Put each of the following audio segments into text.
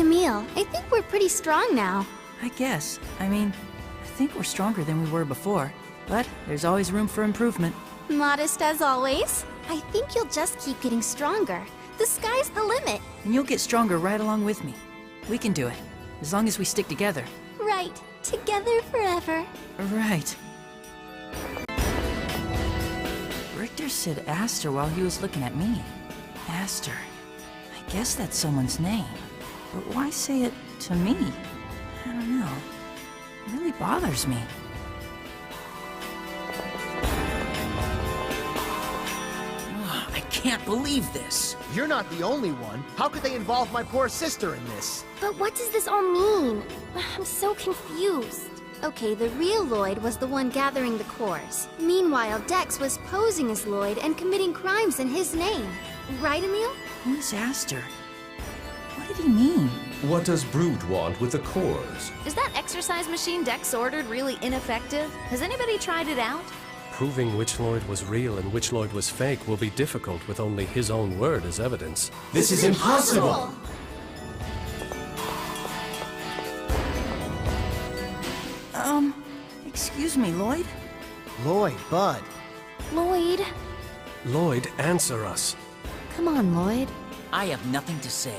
Emil, I think we're pretty strong now. I guess. I mean, I think we're stronger than we were before. But there's always room for improvement. Modest as always. I think you'll just keep getting stronger. The sky's the limit. And you'll get stronger right along with me. We can do it, as long as we stick together. Right. Together forever. Right. Richter said Aster while he was looking at me. Aster. I guess that's someone's name. But why say it to me? I don't know. It really bothers me. I can't believe this. You're not the only one. How could they involve my poor sister in this? But what does this all mean? I'm so confused. Okay, the real Lloyd was the one gathering the cores. Meanwhile, Dex was posing as Lloyd and committing crimes in his name. Right, Emil? Who's Aster? What did he mean? What does Brood want with the cores? Is that exercise machine Dex ordered really ineffective? Has anybody tried it out? Proving which Lloyd was real and which Lloyd was fake will be difficult with only his own word as evidence. This is impossible! Excuse me, Lloyd? Lloyd, Bud. Lloyd? Lloyd, answer us. Come on, Lloyd. I have nothing to say.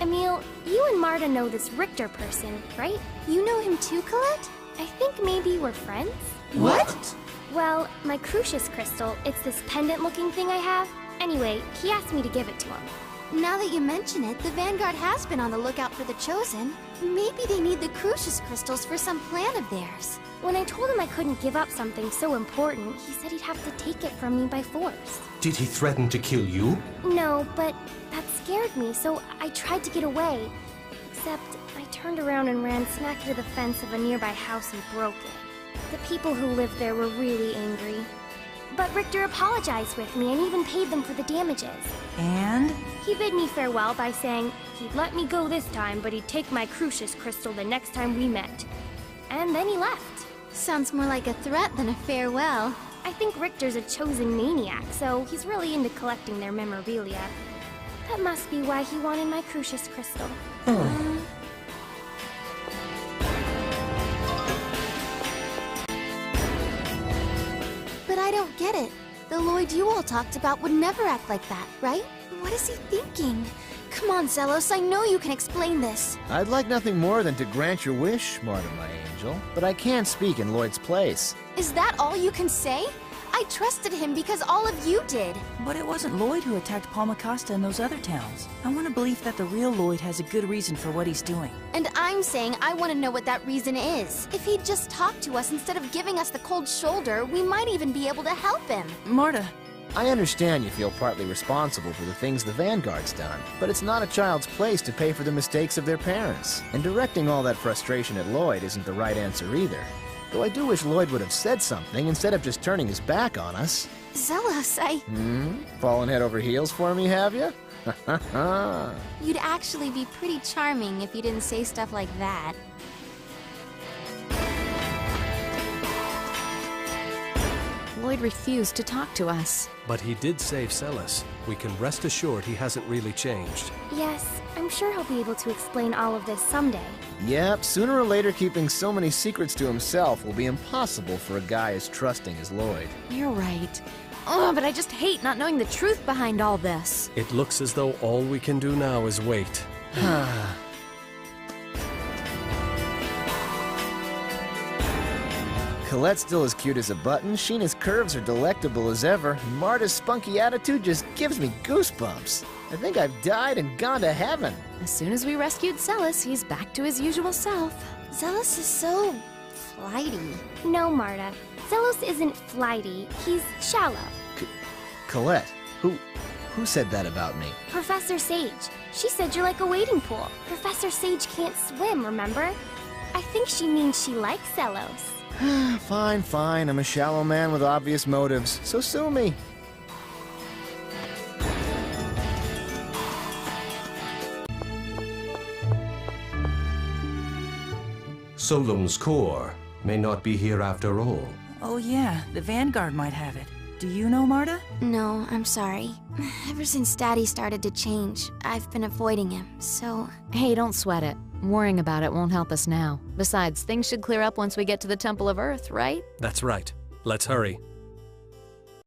Emil, you and Marta know this Richter person, right? You know him too, Colette? I think maybe we're friends? What? Well, my Crucius crystal, it's this pendant-looking thing I have. Anyway, he asked me to give it to him. Now that you mention it, the Vanguard has been on the lookout for the Chosen. Maybe they need the Crucius crystals for some plan of theirs. When I told him I couldn't give up something so important, he said he'd have to take it from me by force. Did he threaten to kill you? No, but that scared me, so I tried to get away. Except, I turned around and ran smack into the fence of a nearby house and broke it. The people who lived there were really angry. But Richter apologized with me and even paid them for the damages. And? He bid me farewell by saying he'd let me go this time, but he'd take my Crucius crystal the next time we met. And then he left. Sounds more like a threat than a farewell. I think Richter's a chosen maniac, so he's really into collecting their memorabilia. That must be why he wanted my Crucius crystal. But I don't get it. The Lloyd you all talked about would never act like that, right? What is he thinking? Come on, Zelos, I know you can explain this. I'd like nothing more than to grant your wish, Marta, my angel. But I can't speak in Lloyd's place. Is that all you can say? I trusted him because all of you did. But it wasn't Lloyd who attacked Palmacosta and those other towns. I want to believe that the real Lloyd has a good reason for what he's doing. And I'm saying I want to know what that reason is. If he'd just talked to us instead of giving us the cold shoulder, we might even be able to help him. Marta. I understand you feel partly responsible for the things the Vanguard's done, but it's not a child's place to pay for the mistakes of their parents. And directing all that frustration at Lloyd isn't the right answer either. Though I do wish Lloyd would have said something instead of just turning his back on us. Zelos, Fallen head over heels for me, have you? You'd actually be pretty charming if you didn't say stuff like that. Lloyd refused to talk to us. But he did save Celes. We can rest assured he hasn't really changed. Yes, I'm sure he'll be able to explain all of this someday. Yep, sooner or later keeping so many secrets to himself will be impossible for a guy as trusting as Lloyd. You're right. Oh, but I just hate not knowing the truth behind all this. It looks as though all we can do now is wait. Colette's still as cute as a button, Sheena's curves are delectable as ever, and Marta's spunky attitude just gives me goosebumps. I think I've died and gone to heaven. As soon as we rescued Celes, he's back to his usual self. Zelos is so flighty. No, Marta. Zelos isn't flighty. He's shallow. Colette, who said that about me? Professor Sage. She said you're like a wading pool. Professor Sage can't swim, remember? I think she means she likes Zelos. Fine, fine. I'm a shallow man with obvious motives, so sue me. Solum's core may not be here after all. Oh yeah, the Vanguard might have it. Do you know Marta? No, I'm sorry. Ever since Daddy started to change, I've been avoiding him, so... Hey, don't sweat it. Worrying about it won't help us now. Besides, things should clear up once we get to the Temple of Earth, right? That's right. Let's hurry.